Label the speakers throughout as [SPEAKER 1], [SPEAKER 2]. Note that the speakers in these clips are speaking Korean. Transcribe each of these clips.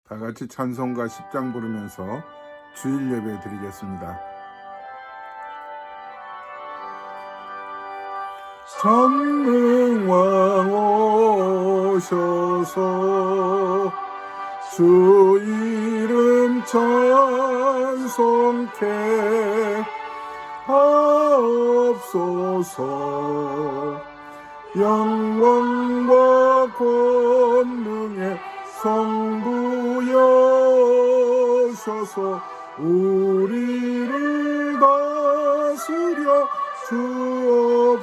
[SPEAKER 1] 다 같이 찬송가 10장 부르면서 주일 예배 드리겠습니다. 전능왕 오셔서 주 이름 찬송케 하옵소서. 영광과 권능의 성부여셔서 우리를 다스려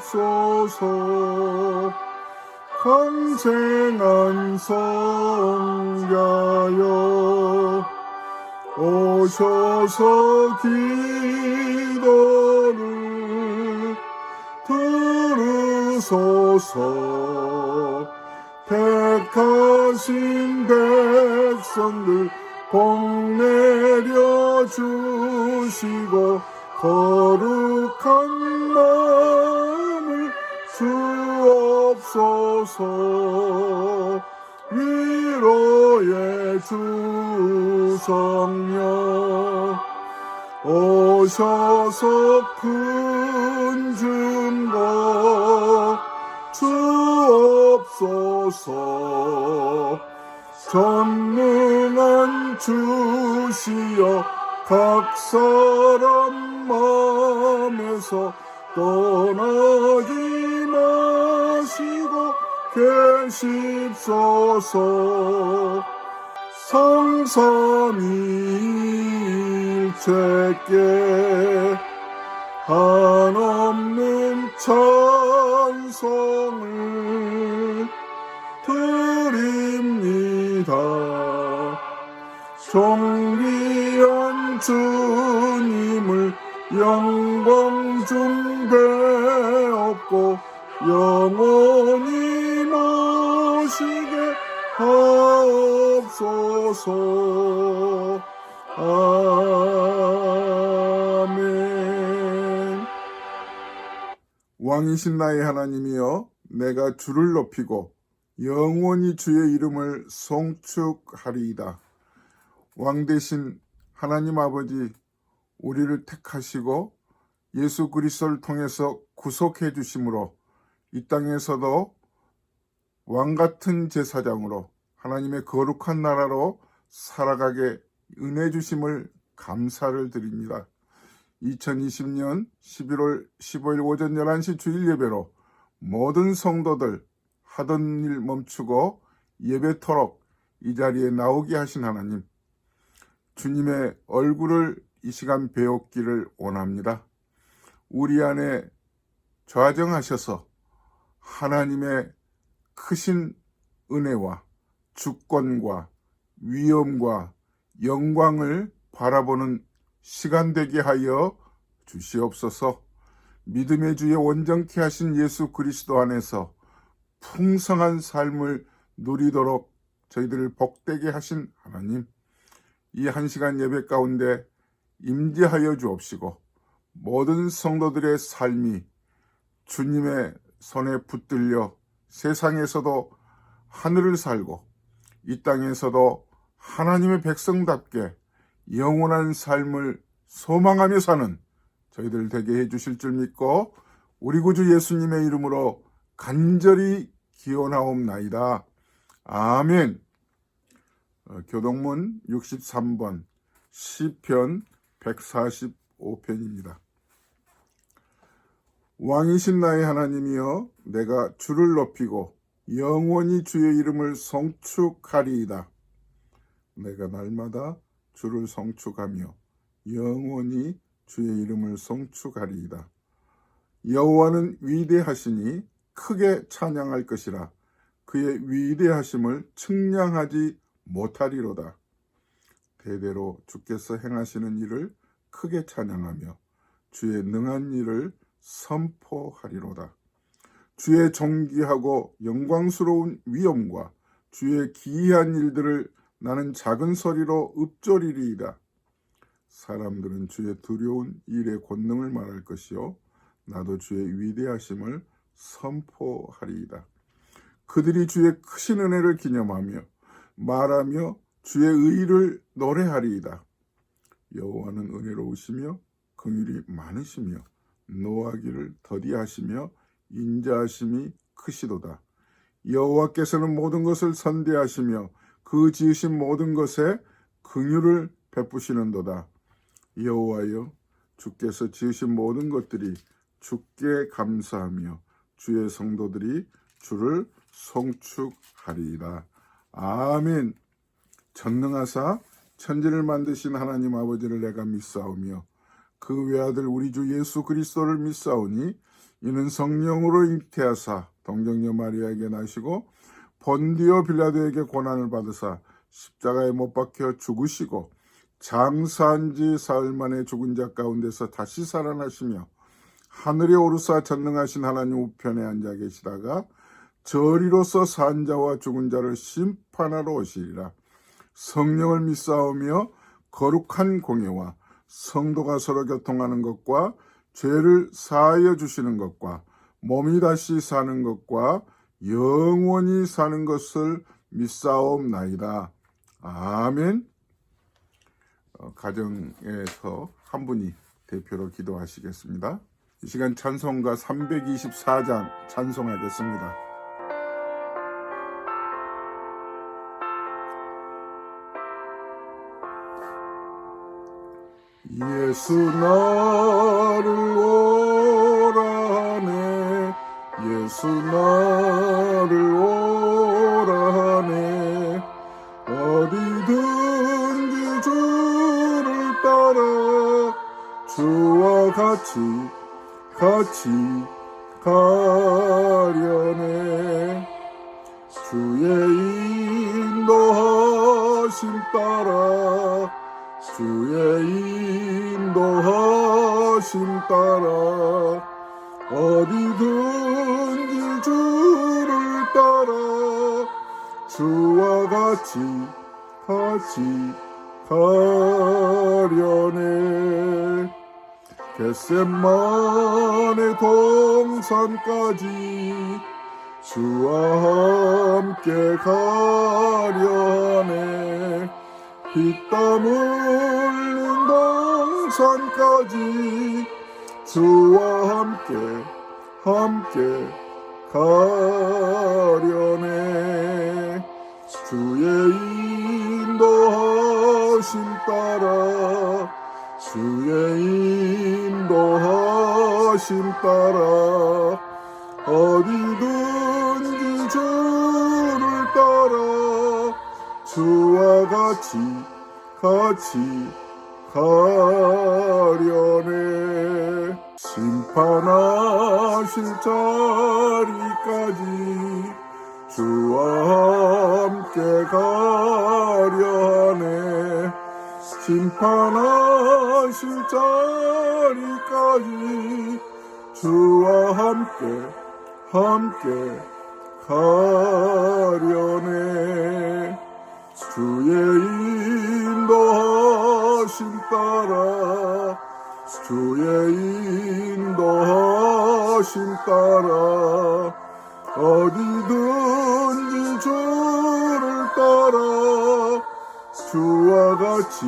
[SPEAKER 1] 주옵소서. 강쟁한 성자여 오셔서 기도를 들으소서. 택하신 백성들 복 내려 주시고 거룩한 마음을 주옵소서. 위로의 주 성령 오셔서 큰 증거 주옵소서. 전능한 주시여 각 사람 마음에서 떠나지 마시고 계십소서. 성삼위일체께 한없는 찬송을 드립니다. 존귀한 주님을 영광 중 배웠고 영원히 모시게 하옵소서. 아멘. 왕이신 나의 하나님이여, 내가 주를 높이고 영원히 주의 이름을 송축하리이다. 왕 대신 하나님 아버지, 우리를 택하시고 예수 그리스도를 통해서 구속해 주심으로 이 땅에서도 왕같은 제사장으로 하나님의 거룩한 나라로 살아가게 은혜 주심을 감사를 드립니다. 2020년 11월 15일 오전 11시 주일 예배로 모든 성도들 하던 일 멈추고 예배토록 이 자리에 나오게 하신 하나님, 주님의 얼굴을 이 시간 배웠기를 원합니다. 우리 안에 좌정하셔서 하나님의 크신 은혜와 주권과 위엄과 영광을 바라보는 시간 되게 하여 주시옵소서. 믿음의 주에 온전케 하신 예수 그리스도 안에서 풍성한 삶을 누리도록 저희들을 복되게 하신 하나님, 이 한 시간 예배 가운데 임재하여 주옵시고 모든 성도들의 삶이 주님의 손에 붙들려 세상에서도 하늘을 살고 이 땅에서도 하나님의 백성답게 영원한 삶을 소망하며 사는 저희들 되게 해주실 줄 믿고 우리 구주 예수님의 이름으로 간절히 기원하옵나이다. 아멘. 교동문 63번 시편 145편입니다. 왕이신 나의 하나님이여, 내가 주를 높이고 영원히 주의 이름을 송축하리이다. 내가 날마다 주를 송축하며 영원히 주의 이름을 송축하리이다. 여호와는 위대하시니 크게 찬양할 것이라. 그의 위대하심을 측량하지 못하리로다. 대대로 주께서 행하시는 일을 크게 찬양하며 주의 능한 일을 선포하리로다. 주의 존귀하고 영광스러운 위엄과 주의 기이한 일들을 나는 작은 소리로 읊조리리이다. 사람들은 주의 두려운 일의 권능을 말할 것이요 나도 주의 위대하심을 선포하리이다. 그들이 주의 크신 은혜를 기념하며 말하며 주의 의를 노래하리이다. 여호와는 은혜로우시며 긍휼이 많으시며 노하기를 더디하시며 인자하심이 크시도다. 여호와께서는 모든 것을 선대하시며 그 지으신 모든 것에 긍휼을 베푸시는도다. 여호와여, 주께서 지으신 모든 것들이 주께 감사하며 주의 성도들이 주를 송축하리이다. 아멘. 전능하사 천지를 만드신 하나님 아버지를 내가 믿사오며 그 외아들 우리 주 예수 그리스도를 믿사오니 이는 성령으로 잉태하사 동정녀 마리아에게 나시고 본디오 빌라도에게 고난을 받으사 십자가에 못 박혀 죽으시고 장사한 지 사흘 만에 죽은 자 가운데서 다시 살아나시며 하늘에 오르사 전능하신 하나님 우편에 앉아 계시다가 저리로서 산 자와 죽은 자를 심판하러 오시리라. 성령을 믿사오며 거룩한 공예와 성도가 서로 교통하는 것과 죄를 사하여 주시는 것과 몸이 다시 사는 것과 영원히 사는 것을 믿사옵나이다. 아멘. 가정에서 한 분이 대표로 기도하시겠습니다. 이 시간 찬송가 324장 찬송하겠습니다. 예수 나를 오라네, 예수 나를 오라네, 어디든지 주를 따라 주와 같이 가려네. 주의 인도하심 따라 주의 인도하심 따라 어디든지 주를 따라 주와 같이 가려네. 겟세마네 동산까지 주와 함께 가려네. 피땀 흘린 동산까지 주와 함께 가려네. 주의 인도하심 따라 주의 인도하심 따라 어디든지 주를 따라 주와 같이 가려네. 심판하실 자리까지 주와 함께 가려네. 심판하실 자리까지 주와 함께 가려네. 주의 인도하심 따라 주의 인도하심 따라 어디든지 주를 따라 주와 같이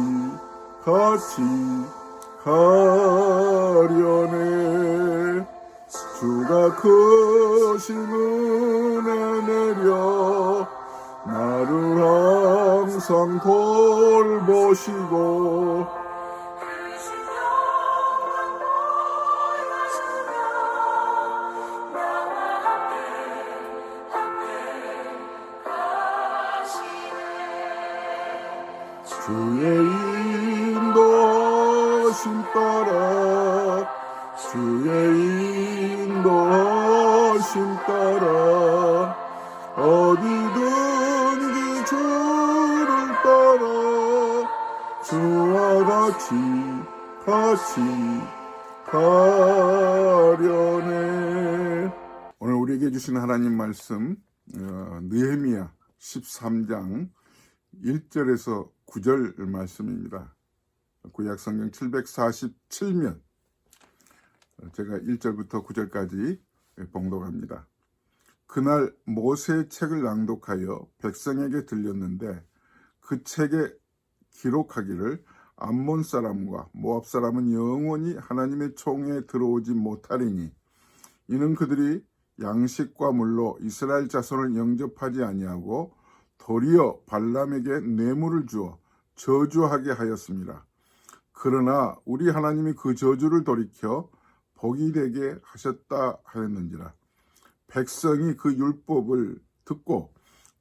[SPEAKER 1] 가려네. 주가 크신 은혜 내려 나를 항상 돌보시고 주의 인도하심 따라 주의 인도하심 따라 어디든지 주를 따라 주와 같이 가려네. 오늘 우리에게 주신 하나님 말씀 느헤미야 13장 1절에서 9절 말씀입니다. 구약성경 747면 제가 1절부터 9절까지 봉독합니다. 그날 모세의 책을 낭독하여 백성에게 들렸는데 그 책에 기록하기를 암몬 사람과 모압 사람은 영원히 하나님의 총에 들어오지 못하리니 이는 그들이 양식과 물로 이스라엘 자손을 영접하지 아니하고 도리어 발람에게 뇌물을 주어 저주하게 하였습니다. 그러나 우리 하나님이 그 저주를 돌이켜 복이 되게 하셨다 하였는지라. 백성이 그 율법을 듣고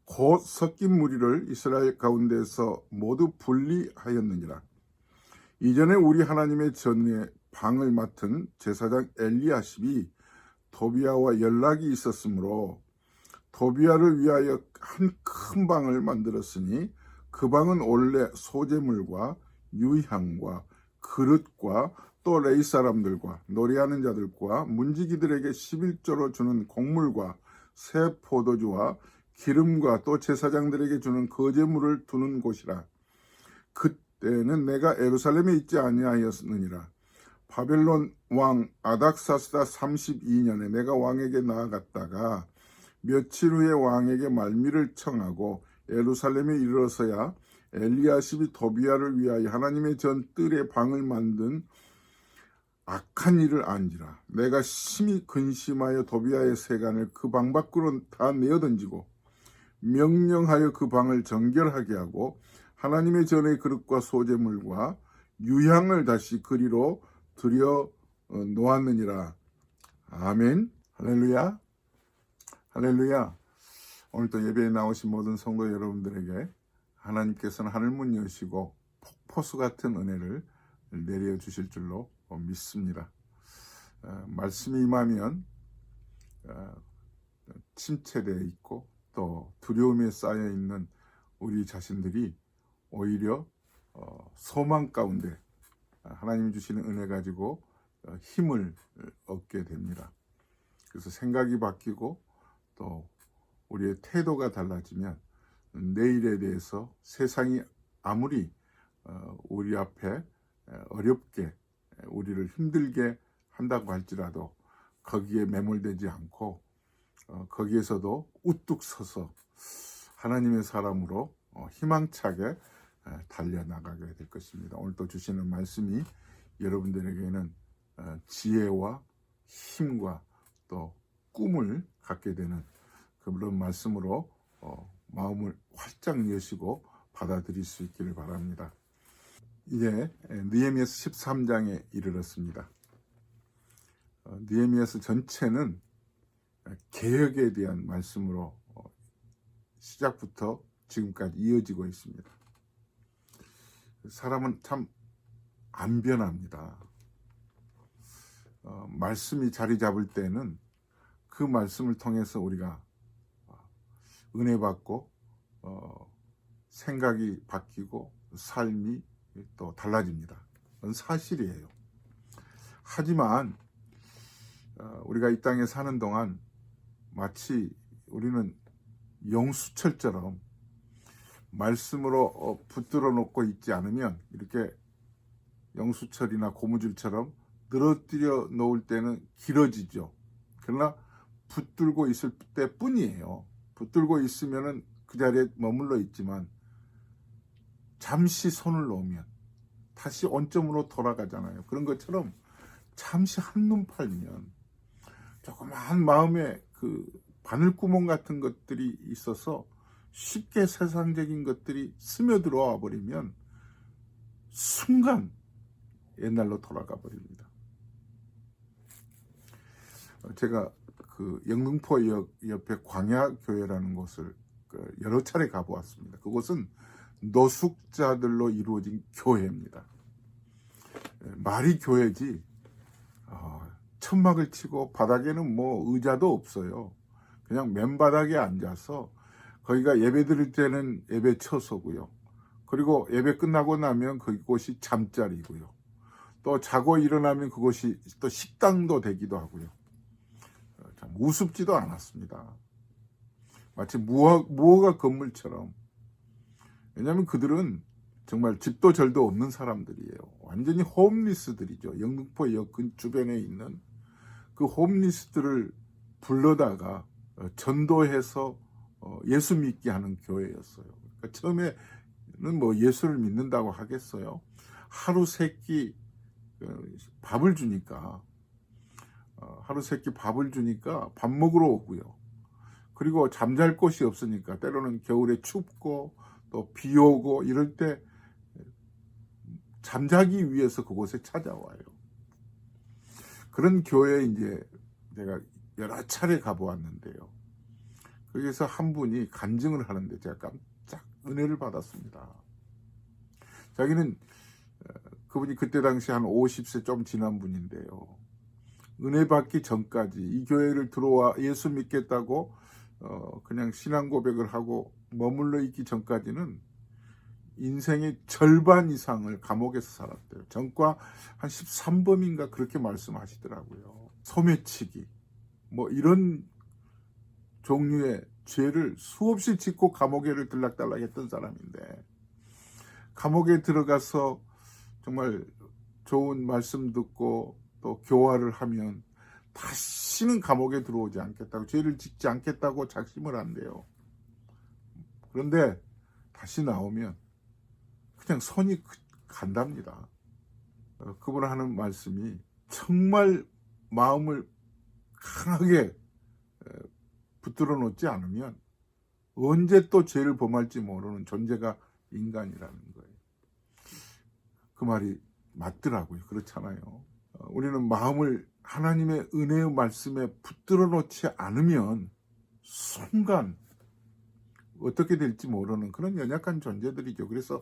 [SPEAKER 1] 곧 섞인 무리를 이스라엘 가운데서 모두 분리하였느니라. 이전에 우리 하나님의 전에 방을 맡은 제사장 엘리야십이 도비아와 연락이 있었으므로 도비아를 위하여 한 큰 방을 만들었으니 그 방은 원래 소재물과 유향과 그릇과 또 레이 사람들과 노래하는 자들과 문지기들에게 11조로 주는 곡물과 새 포도주와 기름과 또 제사장들에게 주는 거제물을 두는 곳이라. 그때는 내가 예루살렘에 있지 아니하였느니라. 바벨론 왕 아닥사스다 32년에 내가 왕에게 나아갔다가 며칠 후에 왕에게 말미를 청하고 예루살렘에 이르러서야 엘리야십이 도비아를 위하여 하나님의 전 뜰에 방을 만든 악한 일을 안지라. 내가 심히 근심하여 도비아의 세간을 그 방 밖으로 다 내어던지고 명령하여 그 방을 정결하게 하고 하나님의 전의 그릇과 소재물과 유향을 다시 그리로 들여 놓았느니라. 아멘. 할렐루야. 할렐루야. 오늘 또 예배에 나오신 모든 성도 여러분들에게 하나님께서는 하늘문 여시고 폭포수 같은 은혜를 내려주실 줄로 믿습니다. 말씀이 임하면 침체되어 있고 또 두려움에 쌓여 있는 우리 자신들이 오히려 소망 가운데 하나님이 주시는 은혜 가지고 힘을 얻게 됩니다. 그래서 생각이 바뀌고 또 우리의 태도가 달라지면 내일에 대해서 세상이 아무리 우리 앞에 어렵게 우리를 힘들게 한다고 할지라도 거기에 매몰되지 않고 거기에서도 우뚝 서서 하나님의 사람으로 희망차게 달려나가게 될 것입니다. 오늘 또 주시는 말씀이 여러분들에게는 지혜와 힘과 또 꿈을 갖게 되는 그런 말씀으로 마음을 활짝 여시고 받아들일 수 있기를 바랍니다. 이제 느헤미야서 13장에 이르렀습니다. 느헤미야서 전체는 개혁에 대한 말씀으로 시작부터 지금까지 이어지고 있습니다. 사람은 참 안 변합니다. 말씀이 자리 잡을 때는 그 말씀을 통해서 우리가 은혜 받고 생각이 바뀌고 삶이 또 달라집니다. 그건 사실이에요. 하지만 우리가 이 땅에 사는 동안 마치 우리는 영수철처럼 말씀으로 붙들어 놓고 있지 않으면 이렇게 영수철이나 고무줄처럼 늘어뜨려 놓을 때는 길어지죠. 그러나 붙들고 있을 때뿐이에요. 붙들고 있으면은 그 자리에 머물러 있지만 잠시 손을 놓으면 다시 원점으로 돌아가잖아요. 그런 것처럼 잠시 한눈 팔면 조그마한 마음에 그 바늘구멍 같은 것들이 있어서 쉽게 세상적인 것들이 스며들어와 버리면 순간 옛날로 돌아가 버립니다. 제가 그 영등포역 옆에 광야교회라는 곳을 여러 차례 가보았습니다. 그곳은 노숙자들로 이루어진 교회입니다. 말이 교회지 천막을 치고 바닥에는 뭐 의자도 없어요. 그냥 맨바닥에 앉아서 거기가 예배 드릴 때는 예배 처소고요. 그리고 예배 끝나고 나면 그곳이 잠자리고요. 또 자고 일어나면 그곳이 또 식당도 되기도 하고요. 참 우습지도 않았습니다. 마치 무허가 건물처럼. 왜냐하면 그들은 정말 집도 절도 없는 사람들이에요. 완전히 홈리스들이죠. 영등포역 주변에 있는 그 홈리스들을 불러다가 전도해서 예수 믿게 하는 교회였어요. 그러니까 처음에 뭐 예수를 믿는다고 하겠어요? 하루 세 끼 밥을 주니까 하루 세 끼 밥을 주니까 밥 먹으러 오고요. 그리고 잠잘 곳이 없으니까 때로는 겨울에 춥고 또 비 오고 이럴 때 잠자기 위해서 그곳에 찾아와요. 그런 교회에 이제 제가 여러 차례 가보았는데요. 거기서 한 분이 간증을 하는데 제가 깜짝 은혜를 받았습니다. 자기는 그분이 그때 당시 한 50세 좀 지난 분인데요. 은혜 받기 전까지 이 교회를 들어와 예수 믿겠다고 그냥 신앙 고백을 하고 머물러 있기 전까지는 인생의 절반 이상을 감옥에서 살았대요. 전과 한 13범인가 그렇게 말씀하시더라고요. 소매치기 뭐 이런 종류의 죄를 수없이 짓고 감옥에를 들락달락 했던 사람인데, 감옥에 들어가서 정말 좋은 말씀 듣고 또 교화를 하면 다시는 감옥에 들어오지 않겠다고, 죄를 짓지 않겠다고 작심을 한대요. 그런데 다시 나오면 그냥 손이 간답니다. 그분 하는 말씀이 정말 마음을 강하게 붙들어 놓지 않으면 언제 또 죄를 범할지 모르는 존재가 인간이라는 거예요. 그 말이 맞더라고요. 그렇잖아요. 우리는 마음을 하나님의 은혜의 말씀에 붙들어 놓지 않으면 순간 어떻게 될지 모르는 그런 연약한 존재들이죠. 그래서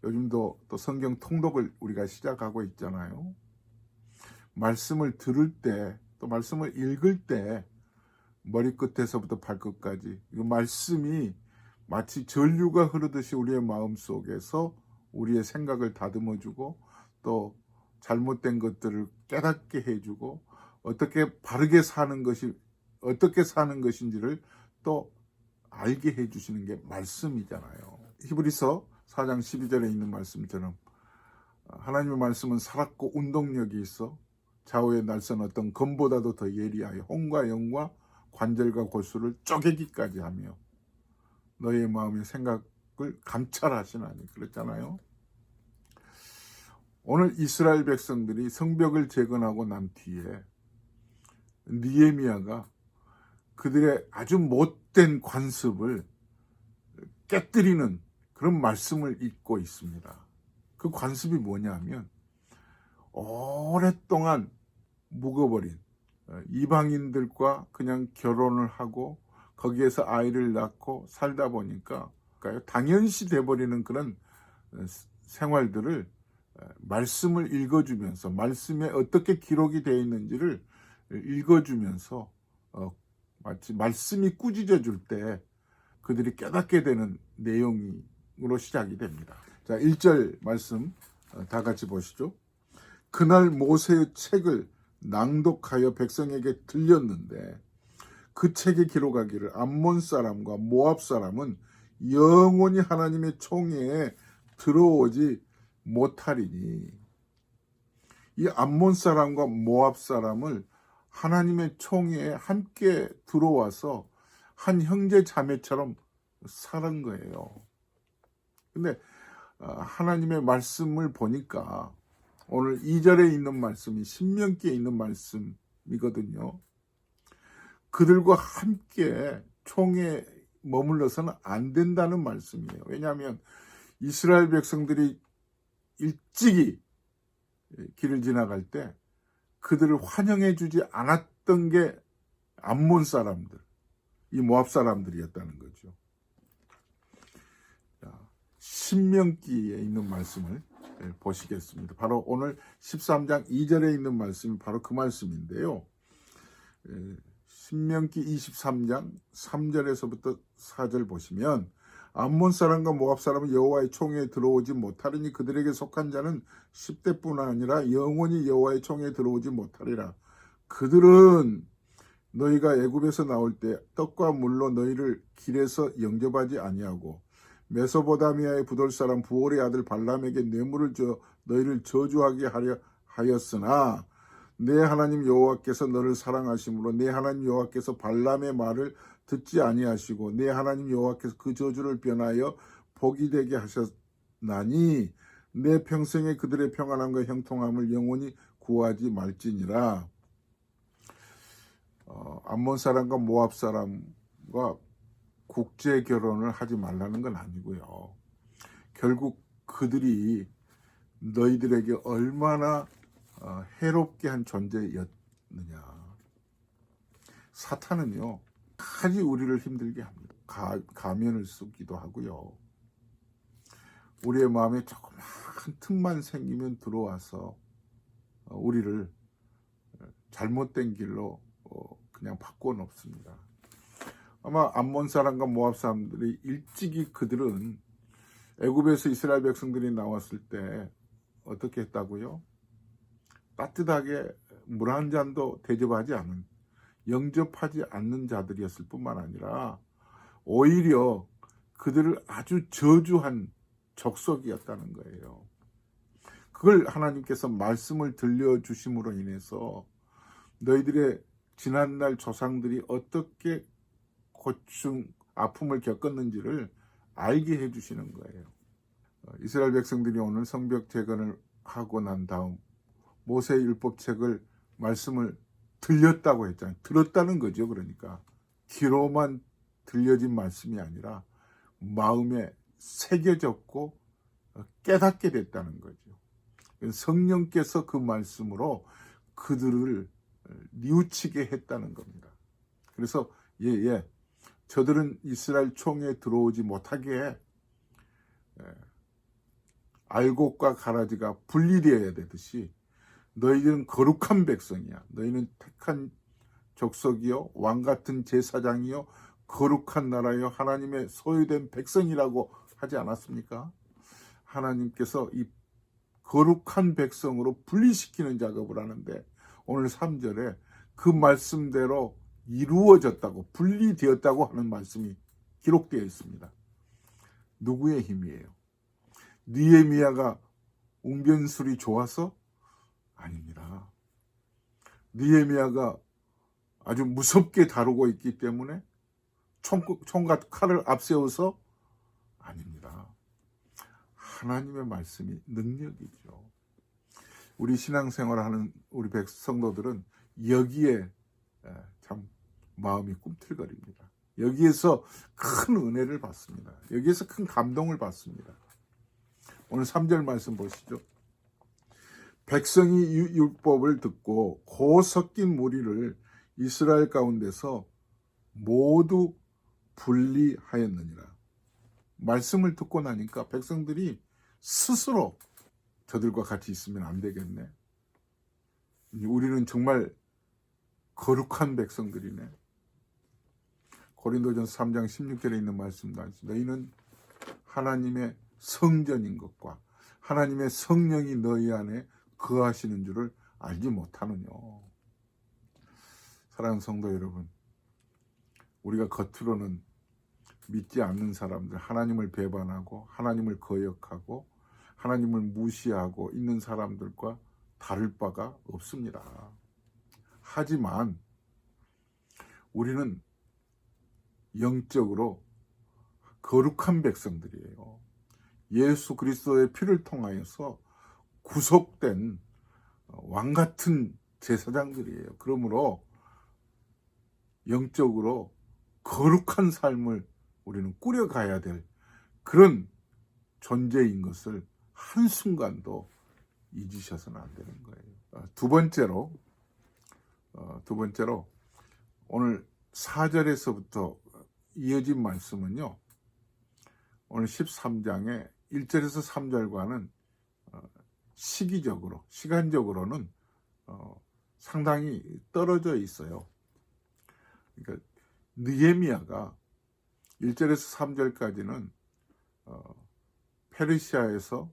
[SPEAKER 1] 요즘도 또 성경 통독을 우리가 시작하고 있잖아요. 말씀을 들을 때, 또 말씀을 읽을 때 머리끝에서부터 발끝까지 이 말씀이 마치 전류가 흐르듯이 우리의 마음속에서 우리의 생각을 다듬어주고 또 잘못된 것들을 깨닫게 해주고 어떻게 바르게 사는 것이 어떻게 사는 것인지를 또 알게 해주시는 게 말씀이잖아요. 히브리서 4장 12절에 있는 말씀처럼 하나님의 말씀은 살았고 운동력이 있어 좌우의 날선 어떤 검보다도 더 예리하여 혼과 영과 관절과 골수를 쪼개기까지 하며 너의 마음의 생각을 감찰하시나니, 그랬잖아요. 오늘 이스라엘 백성들이 성벽을 재건하고 난 뒤에 느헤미야가 그들의 아주 못된 관습을 깨뜨리는 그런 말씀을 읽고 있습니다. 그 관습이 뭐냐면 오랫동안 묵어버린 이방인들과 그냥 결혼을 하고 거기에서 아이를 낳고 살다 보니까 당연시 돼버리는 그런 생활들을 말씀을 읽어주면서 말씀에 어떻게 기록이 되어 있는지를 읽어주면서 마치 말씀이 꾸짖어 줄 때 그들이 깨닫게 되는 내용으로 시작이 됩니다. 자, 1절 말씀 다 같이 보시죠. 그날 모세의 책을 낭독하여 백성에게 들렸는데 그 책에 기록하기를 암몬 사람과 모압 사람은 영원히 하나님의 총회에 들어오지 못하리니, 이 암몬 사람과 모압 사람을 하나님의 총회에 함께 들어와서 한 형제 자매처럼 사는 거예요. 근데 하나님의 말씀을 보니까 오늘 2절에 있는 말씀이 신명기에 있는 말씀이거든요. 그들과 함께 총회에 머물러서는 안 된다는 말씀이에요. 왜냐하면 이스라엘 백성들이 일찍이 길을 지나갈 때 그들을 환영해 주지 않았던 게 암몬 사람들, 이 모압 사람들이었다는 거죠. 신명기에 있는 말씀을 보시겠습니다. 바로 오늘 13장 2절에 있는 말씀이 바로 그 말씀인데요. 신명기 23장 3절에서부터 4절 보시면 암몬 사람과 모압 사람은 여호와의 총회에 들어오지 못하리니 그들에게 속한 자는 10대뿐 아니라 영원히 여호와의 총회에 들어오지 못하리라. 그들은 너희가 애굽에서 나올 때 떡과 물로 너희를 길에서 영접하지 아니하고 메소보다미아의 부돌 사람 부올의 아들 발람에게 뇌물을 줘 너희를 저주하게 하려 하였으나 내 하나님 여호와께서 너를 사랑하심으로 내 하나님 여호와께서 발람의 말을 듣지 아니하시고 내 하나님 여호와께서 그 저주를 변하여 복이 되게 나니 내 평생에 그들의 평안함과 형통함을 영원히 구하지 말지니라. 암몬 사람과 모압 사람과 국제 결혼을 하지 말라는 건 아니고요. 결국 그들이 너희들에게 얼마나 해롭게 한 존재였느냐. 사탄은요, 아주 우리를 힘들게 합니다. 가면을 쓰기도 하고요. 우리의 마음에 조그만 틈만 생기면 들어와서 우리를 잘못된 길로 그냥 바꿔 놓습니다. 아마 암몬 사람과 모압 사람들이 일찍이 그들은 애굽에서 이스라엘 백성들이 나왔을 때 어떻게 했다고요? 따뜻하게 물 한 잔도 대접하지 않은, 영접하지 않는 자들이었을 뿐만 아니라 오히려 그들을 아주 저주한 적석이었다는 거예요. 그걸 하나님께서 말씀을 들려주심으로 인해서 너희들의 지난날 조상들이 어떻게 고충, 아픔을 겪었는지를 알게 해주시는 거예요. 이스라엘 백성들이 오늘 성벽 재건을 하고 난 다음 모세의 율법책을 말씀을 들렸다고 했잖아요. 들었다는 거죠. 그러니까 귀로만 들려진 말씀이 아니라 마음에 새겨졌고 깨닫게 됐다는 거죠. 성령께서 그 말씀으로 그들을 뉘우치게 했다는 겁니다. 그래서 저들은 이스라엘 총회에 들어오지 못하게 알곡과 가라지가 분리되어야 되듯이 너희들은 거룩한 백성이야. 너희는 택한 족속이요, 왕같은 제사장이요, 거룩한 나라요, 하나님의 소유된 백성이라고 하지 않았습니까? 하나님께서 이 거룩한 백성으로 분리시키는 작업을 하는데 오늘 3절에 그 말씀대로 이루어졌다고, 분리되었다고 하는 말씀이 기록되어 있습니다. 누구의 힘이에요? 느헤미야가 웅변술이 좋아서? 아닙니다. 느헤미야가 아주 무섭게 다루고 있기 때문에 총과 칼을 앞세워서? 아닙니다. 하나님의 말씀이 능력이죠. 우리 신앙생활하는 우리 백성도들은 여기에 참 마음이 꿈틀거립니다. 여기에서 큰 은혜를 받습니다. 여기에서 큰 감동을 받습니다. 오늘 3절 말씀 보시죠. 백성이 율법을 듣고 고 섞인 무리를 이스라엘 가운데서 모두 분리하였느니라. 말씀을 듣고 나니까 백성들이 스스로 저들과 같이 있으면 안 되겠네. 우리는 정말 거룩한 백성들이네. 고린도전서 3장 16절에 있는 말씀도 너희는 하나님의 성전인 것과 하나님의 성령이 너희 안에 거하시는 줄을 알지 못하느뇨. 사랑하는 성도 여러분, 우리가 겉으로는 믿지 않는 사람들, 하나님을 배반하고 하나님을 거역하고 하나님을 무시하고 있는 사람들과 다를 바가 없습니다. 하지만 우리는 영적으로 거룩한 백성들이에요. 예수 그리스도의 피를 통하여서 구속된 왕같은 제사장들이에요. 그러므로 영적으로 거룩한 삶을 우리는 꾸려가야 될 그런 존재인 것을 한순간도 잊으셔서는 안 되는 거예요. 두 번째로 오늘 4절에서부터 이어진 말씀은요. 오늘 13장의 1절에서 3절과는 시간적으로는 상당히 떨어져 있어요. 그러니까 느헤미야가 1절에서 3절까지는 페르시아에서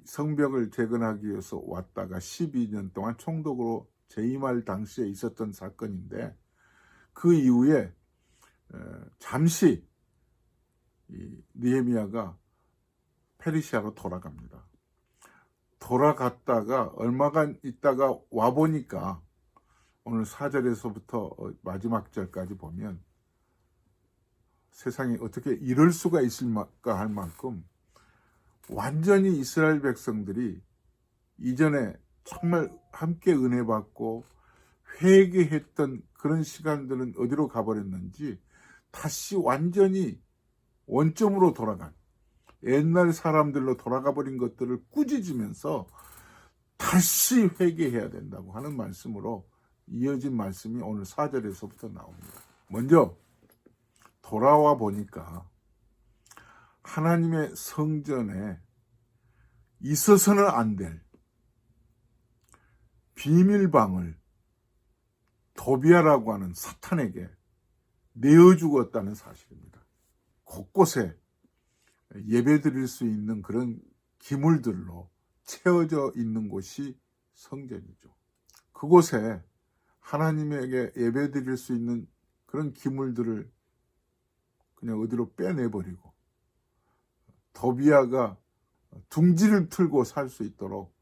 [SPEAKER 1] 성벽을 재건하기 위해서 왔다가 12년 동안 총독으로 재임할 당시에 있었던 사건인데 그 이후에 잠시 느헤미야가 페르시아로 돌아갑니다. 돌아갔다가 얼마간 있다가 와보니까 오늘 4절에서부터 마지막 절까지 보면 세상에 어떻게 이럴 수가 있을까 할 만큼 완전히 이스라엘 백성들이 이전에 정말 함께 은혜 받고 회개했던 그런 시간들은 어디로 가버렸는지 다시 완전히 원점으로 돌아간 옛날 사람들로 돌아가 버린 것들을 꾸짖으면서 다시 회개해야 된다고 하는 말씀으로 이어진 말씀이 오늘 4절에서부터 나옵니다. 먼저 돌아와 보니까 하나님의 성전에 있어서는 안 될 비밀방을 도비아라고 하는 사탄에게 내어주었다는 사실입니다. 곳곳에 예배드릴 수 있는 그런 기물들로 채워져 있는 곳이 성전이죠. 그곳에 하나님에게 예배드릴 수 있는 그런 기물들을 그냥 어디로 빼내버리고 도비아가 둥지를 틀고 살 수 있도록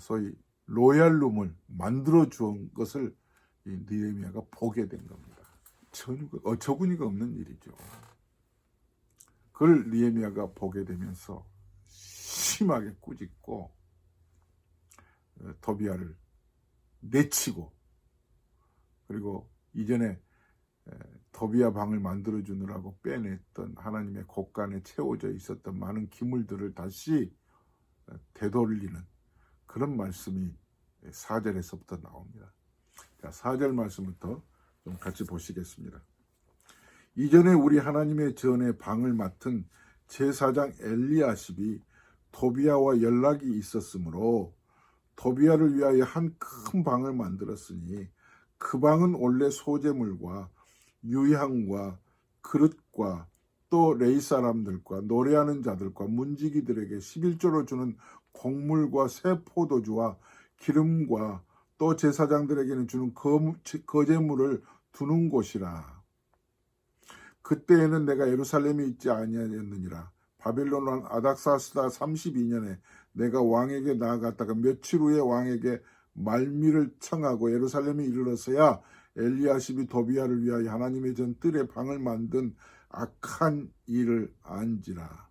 [SPEAKER 1] 소위 로얄룸을 만들어 주은 것을 느헤미야가 보게 된 겁니다. 어처구니가 없는 일이죠. 그걸 느헤미야가 보게 되면서 심하게 꾸짖고 도비아를 내치고, 그리고 이전에 도비아 방을 만들어 주느라고 빼냈던 하나님의 곳간에 채워져 있었던 많은 기물들을 다시 되돌리는 그런 말씀이 4절에서부터 나옵니다. 자, 4절 말씀부터 좀 같이 보시겠습니다. 이전에 우리 하나님의 전에 방을 맡은 제사장 엘리야십이 도비아와 연락이 있었으므로 도비아를 위하여 한 큰 방을 만들었으니 그 방은 원래 소재물과 유향과 그릇과 또 레이 사람들과 노래하는 자들과 문지기들에게 11조로 주는 곡물과 새 포도주와 기름과 또 제사장들에게는 주는 거제물을 두는 곳이라. 그때에는 내가 예루살렘에 있지 아니하였느니라. 바벨론 왕 아닥사스다 32년에 내가 왕에게 나아갔다가 며칠 후에 왕에게 말미를 청하고 예루살렘에 이르러서야 엘리야십이 도비아를 위하여 하나님의 전 뜰에 방을 만든 악한 일을 안지라.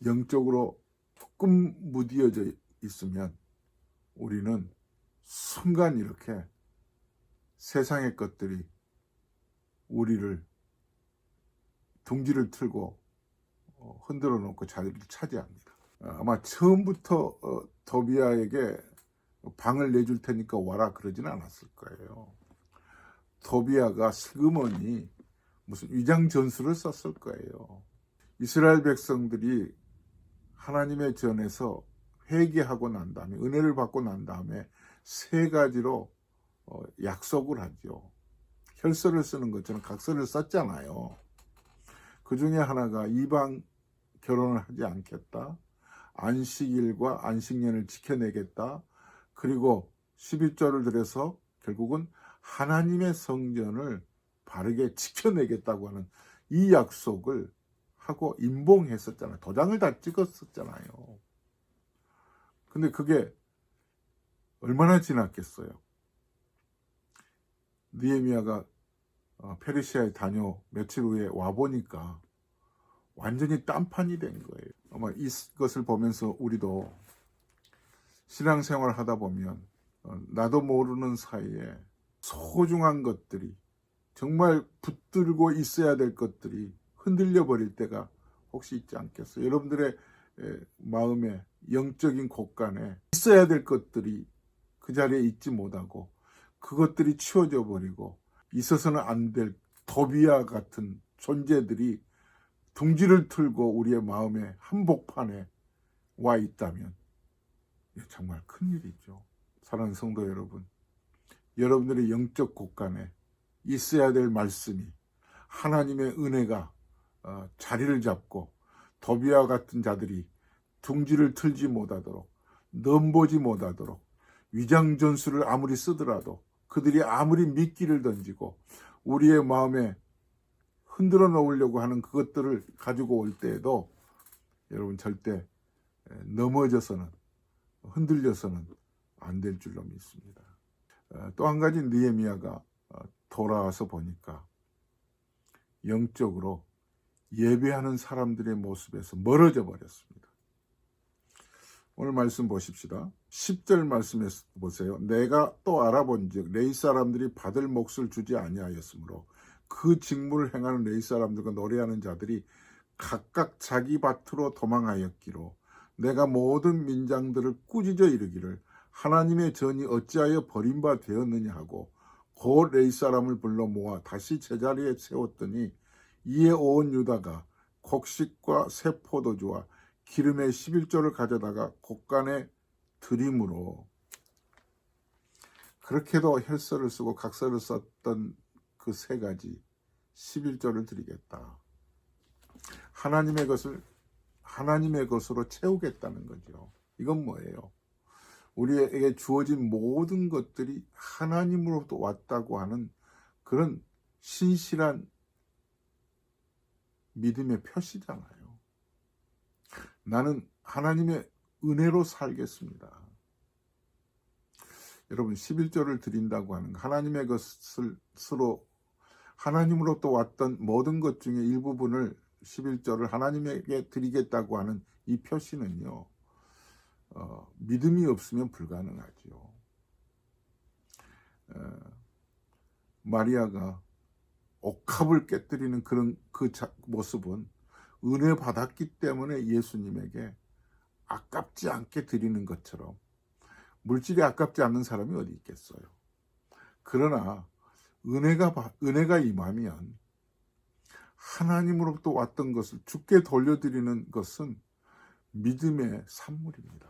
[SPEAKER 1] 영적으로 조금 무디어져 있으면 우리는 순간 이렇게 세상의 것들이 우리를 둥지를 틀고 흔들어 놓고 자리를 차지합니다. 아마 처음부터 도비아에게 방을 내줄 테니까 와라 그러진 않았을 거예요. 도비아가 슬그머니 무슨 위장 전술을 썼을 거예요. 이스라엘 백성들이 하나님의 전에서 회개하고 난 다음에, 은혜를 받고 난 다음에 세 가지로 약속을 하죠. 혈서를 쓰는 것처럼 각서를 썼잖아요. 그 중에 하나가 이방 결혼을 하지 않겠다, 안식일과 안식년을 지켜내겠다, 그리고 11조를 들여서 결국은 하나님의 성전을 바르게 지켜내겠다고 하는 이 약속을 하고 임봉했었잖아요. 도장을 다 찍었었잖아요. 근데 그게 얼마나 지났겠어요. 느헤미야가 페르시아에 다녀 며칠 후에 와보니까 완전히 딴판이 된 거예요. 아마 이것을 보면서 우리도 신앙생활을 하다 보면 나도 모르는 사이에 소중한 것들이, 정말 붙들고 있어야 될 것들이 흔들려 버릴 때가 혹시 있지 않겠어요? 여러분들의 마음에 영적인 곳간에 있어야 될 것들이 그 자리에 있지 못하고 그것들이 치워져 버리고 있어서는 안 될 도비아 같은 존재들이 둥지를 틀고 우리의 마음의 한복판에 와 있다면 정말 큰일이죠. 사랑하는 성도 여러분, 여러분들의 영적 곳간에 있어야 될 말씀이, 하나님의 은혜가 자리를 잡고 도비아 같은 자들이 둥지를 틀지 못하도록, 넘보지 못하도록, 위장전술을 아무리 쓰더라도 그들이 아무리 미끼를 던지고 우리의 마음에 흔들어 놓으려고 하는 그것들을 가지고 올 때에도 여러분 절대 넘어져서는, 흔들려서는 안 될 줄로 믿습니다. 또 한 가지 느헤미야가 돌아와서 보니까 영적으로 예배하는 사람들의 모습에서 멀어져 버렸습니다. 오늘 말씀 보십시다. 10절 말씀에서 보세요. 내가 또 알아본즉 레위 사람들이 받을 몫을 주지 아니하였으므로 그 직무를 행하는 레위 사람들과 노래하는 자들이 각각 자기 밭으로 도망하였기로 내가 모든 민장들을 꾸짖어 이르기를 하나님의 전이 어찌하여 버림바 되었느냐 하고 곧 레위 사람을 불러 모아 다시 제자리에 세웠더니 이에 온 유다가 곡식과 새 포도주와 기름의 11조를 가져다가 곳간에 드림으로 그렇게도 혈서를 쓰고 각서를 썼던 그 세 가지 11조를 드리겠다. 하나님의 것을 하나님의 것으로 채우겠다는 거죠. 이건 뭐예요? 우리에게 주어진 모든 것들이 하나님으로부터 왔다고 하는 그런 신실한 믿음의 표시잖아요. 나는 하나님의 은혜로 살겠습니다. 여러분 11조를 드린다고 하는 하나님의 것을 스스로 하나님으로부터 왔던 모든 것 중에 일부분을 11조를 하나님에게 드리겠다고 하는 이 표시는요. 믿음이 없으면 불가능하지요. 마리아가 옥합을 깨뜨리는 그런 모습은 은혜 받았기 때문에 예수님에게 아깝지 않게 드리는 것처럼 물질이 아깝지 않는 사람이 어디 있겠어요. 그러나 은혜가 임하면 하나님으로부터 왔던 것을 주께 돌려드리는 것은 믿음의 산물입니다.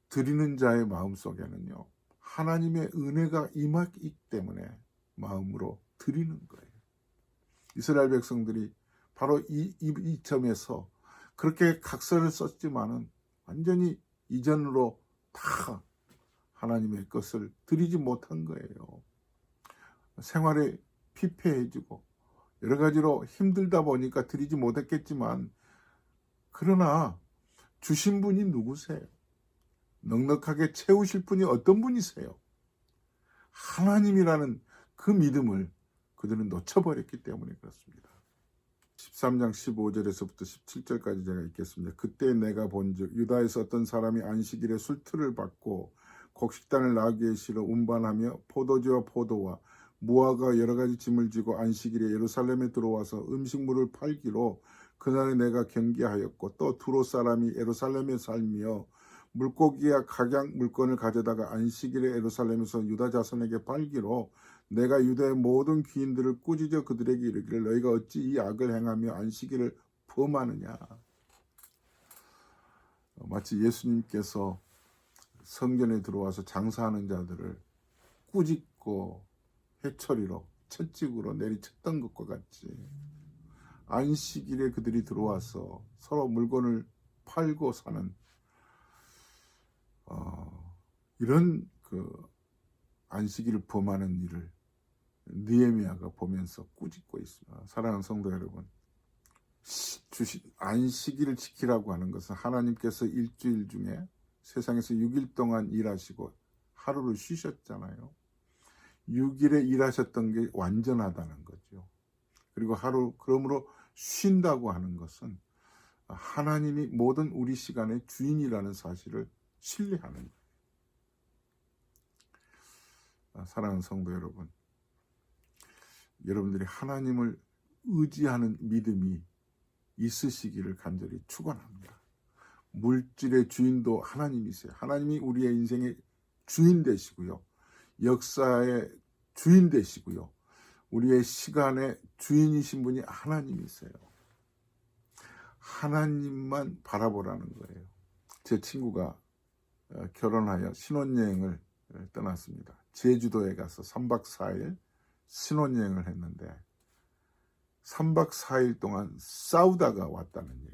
[SPEAKER 1] 드리는 자의 마음속에는요. 하나님의 은혜가 임하기 때문에 마음으로 드리는 거예요. 이스라엘 백성들이 바로 이 점에서 그렇게 각서를 썼지만은 완전히 이전으로 다 하나님의 것을 드리지 못한 거예요. 생활에 피폐해지고 여러 가지로 힘들다 보니까 드리지 못했겠지만 그러나 주신 분이 누구세요? 넉넉하게 채우실 분이 어떤 분이세요? 하나님이라는 그 믿음을 그들은 놓쳐버렸기 때문에 그렇습니다. 13장 15절에서부터 17절까지 제가 읽겠습니다. 그때 내가 본즉 유다에서 어떤 사람이 안식일에 술틀을 받고 곡식단을 나귀에 실어 운반하며 포도주와 포도와 무화과 여러 가지 짐을 지고 안식일에 예루살렘에 들어와서 음식물을 팔기로 그날에 내가 경계하였고 또 두로 사람이 예루살렘에 살며 물고기와 각양 물건을 가져다가 안식일에 예루살렘에서 유다 자손에게 팔기로 내가 유다의 모든 귀인들을 꾸짖어 그들에게 이르기를 너희가 어찌 이 악을 행하며 안식일을 범하느냐. 마치 예수님께서 성전에 들어와서 장사하는 자들을 꾸짖고 해초리로 채찍으로 내리쳤던 것과 같이 안식일에 그들이 들어와서 서로 물건을 팔고 사는 이런 그 안식일을 범하는 일을 느헤미야가 보면서 꾸짖고 있습니다. 사랑하는 성도 여러분, 안식일을 지키라고 하는 것은 하나님께서 일주일 중에 세상에서 6일 동안 일하시고 하루를 쉬셨잖아요. 6일에 일하셨던 게 완전하다는 거죠. 그리고 그러므로 쉰다고 하는 것은 하나님이 모든 우리 시간의 주인이라는 사실을 신뢰하는 거예요. 사랑하는 성도 여러분, 여러분들이 하나님을 의지하는 믿음이 있으시기를 간절히 축원합니다. 물질의 주인도 하나님이세요. 하나님이 우리의 인생의 주인 되시고요. 역사의 주인 되시고요. 우리의 시간의 주인이신 분이 하나님이세요. 하나님만 바라보라는 거예요. 제 친구가 결혼하여 신혼여행을 떠났습니다. 제주도에 가서 3박 4일 신혼여행을 했는데 3박 4일 동안 싸우다가 왔다는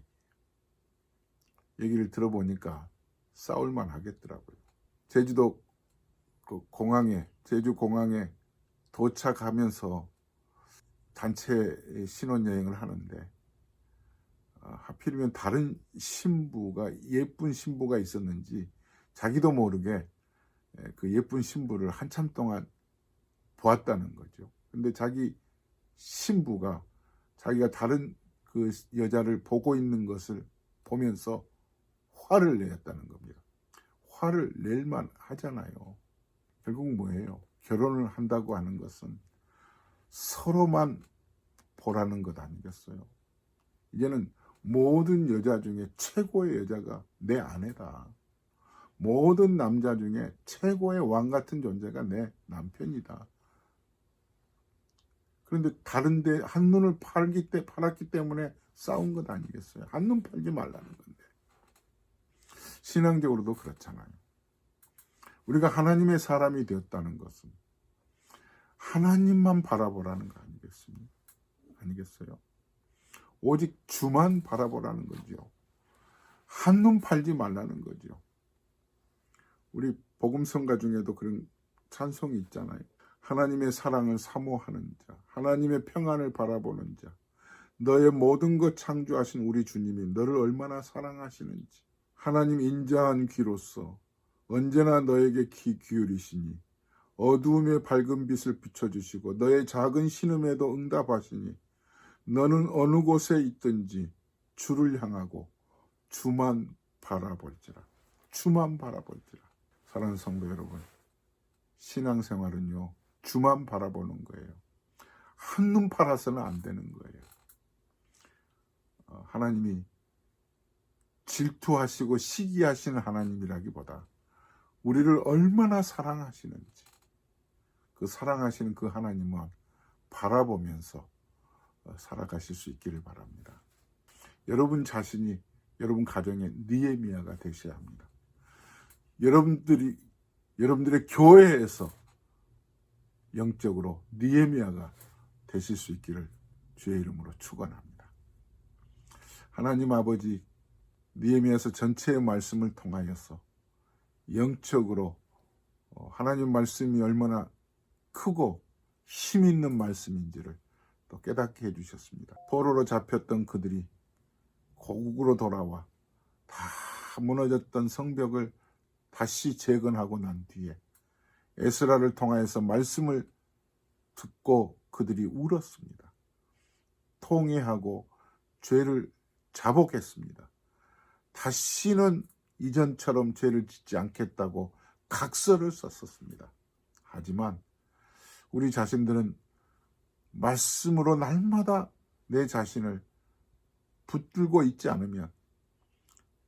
[SPEAKER 1] 얘기를 들어보니까 싸울만 하겠더라고요. 제주 공항에 도착하면서 단체 신혼여행을 하는데 하필이면 다른 예쁜 신부가 있었는지 자기도 모르게 그 예쁜 신부를 한참 동안 보았다는 거죠. 근데 자기 신부가 자기가 다른 그 여자를 보고 있는 것을 보면서 화를 내었다는 겁니다. 화를 낼만 하잖아요. 결국 뭐예요? 결혼을 한다고 하는 것은 서로만 보라는 것 아니겠어요? 이제는 모든 여자 중에 최고의 여자가 내 아내다. 모든 남자 중에 최고의 왕 같은 존재가 내 남편이다. 그런데 다른데 한눈을 팔았기 때문에 싸운 것 아니겠어요? 한눈 팔지 말라는 건데. 신앙적으로도 그렇잖아요. 우리가 하나님의 사람이 되었다는 것은 하나님만 바라보라는 거 아니겠어요? 오직 주만 바라보라는 거죠. 한눈 팔지 말라는 거죠. 우리 복음성가 중에도 그런 찬송이 있잖아요. 하나님의 사랑을 사모하는 자, 하나님의 평안을 바라보는 자, 너의 모든 것 창조하신 우리 주님이 너를 얼마나 사랑하시는지 하나님 인자한 귀로서 언제나 너에게 귀 기울이시니 어두움에 밝은 빛을 비춰주시고 너의 작은 신음에도 응답하시니 너는 어느 곳에 있든지 주를 향하고 주만 바라볼지라. 주만 바라볼지라. 사랑하는 성도 여러분, 신앙생활은요, 주만 바라보는 거예요. 한눈 팔아서는 안 되는 거예요. 하나님이 질투하시고 시기하시는 하나님이라기보다 우리를 얼마나 사랑하시는지 그 사랑하시는 그 하나님만 바라보면서 살아가실 수 있기를 바랍니다. 여러분 자신이 여러분 가정의 느헤미야가 되셔야 합니다. 여러분들의 교회에서 영적으로 느헤미야가 되실 수 있기를 주의 이름으로 축원합니다. 하나님 아버지, 느헤미야서 전체의 말씀을 통하여서 영적으로 하나님 말씀이 얼마나 크고 힘 있는 말씀인지를 또 깨닫게 해주셨습니다. 포로로 잡혔던 그들이 고국으로 돌아와 다 무너졌던 성벽을 다시 재건하고 난 뒤에 에스라를 통하여서 말씀을 듣고 그들이 울었습니다. 통회하고 죄를 자복했습니다. 다시는 이전처럼 죄를 짓지 않겠다고 각서를 썼었습니다. 하지만 우리 자신들은 말씀으로 날마다 내 자신을 붙들고 있지 않으면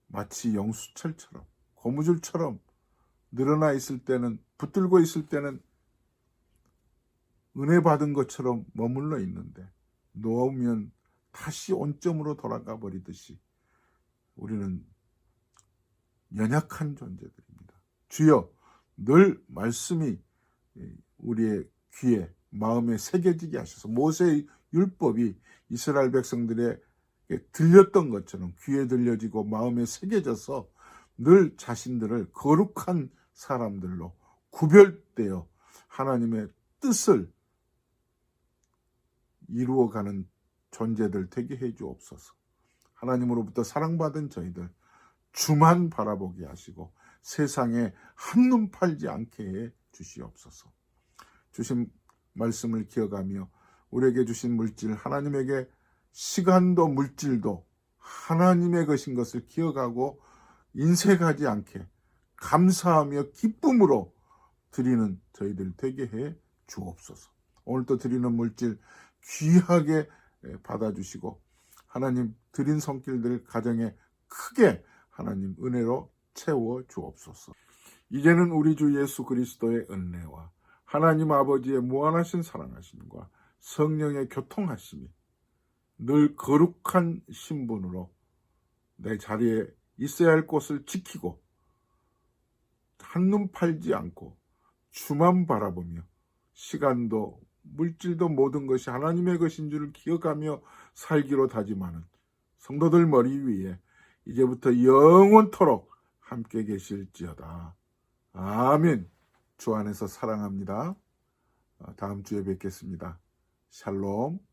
[SPEAKER 1] 마치 영수철처럼 고무줄처럼 늘어나 있을 때는 붙들고 있을 때는 은혜 받은 것처럼 머물러 있는데 놓으면 다시 온점으로 돌아가 버리듯이 우리는 연약한 존재들입니다. 주여, 늘 말씀이 우리의 귀에 마음에 새겨지게 하셔서 모세의 율법이 이스라엘 백성들에게 들렸던 것처럼 귀에 들려지고 마음에 새겨져서 늘 자신들을 거룩한 사람들로 구별되어 하나님의 뜻을 이루어가는 존재들 되게 해 주옵소서. 하나님으로부터 사랑받은 저희들 주만 바라보게 하시고 세상에 한눈 팔지 않게 해 주시옵소서. 주신 말씀을 기억하며 우리에게 주신 물질, 하나님에게 시간도 물질도 하나님의 것인 것을 기억하고 인색하지 않게 감사하며 기쁨으로 드리는 저희들 되게 해 주옵소서. 오늘도 드리는 물질 귀하게 받아주시고 하나님 드린 손길들 가정에 크게 하나님 은혜로 채워 주옵소서. 이제는 우리 주 예수 그리스도의 은혜와 하나님 아버지의 무한하신 사랑하심과 성령의 교통하심이 늘 거룩한 신분으로 내 자리에 있어야 할 곳을 지키고 한눈 팔지 않고 주만 바라보며 시간도 물질도 모든 것이 하나님의 것인 줄을 기억하며 살기로 다짐하는 성도들 머리 위에 이제부터 영원토록 함께 계실지어다. 아멘. 주 안에서 사랑합니다. 다음 주에 뵙겠습니다. 샬롬.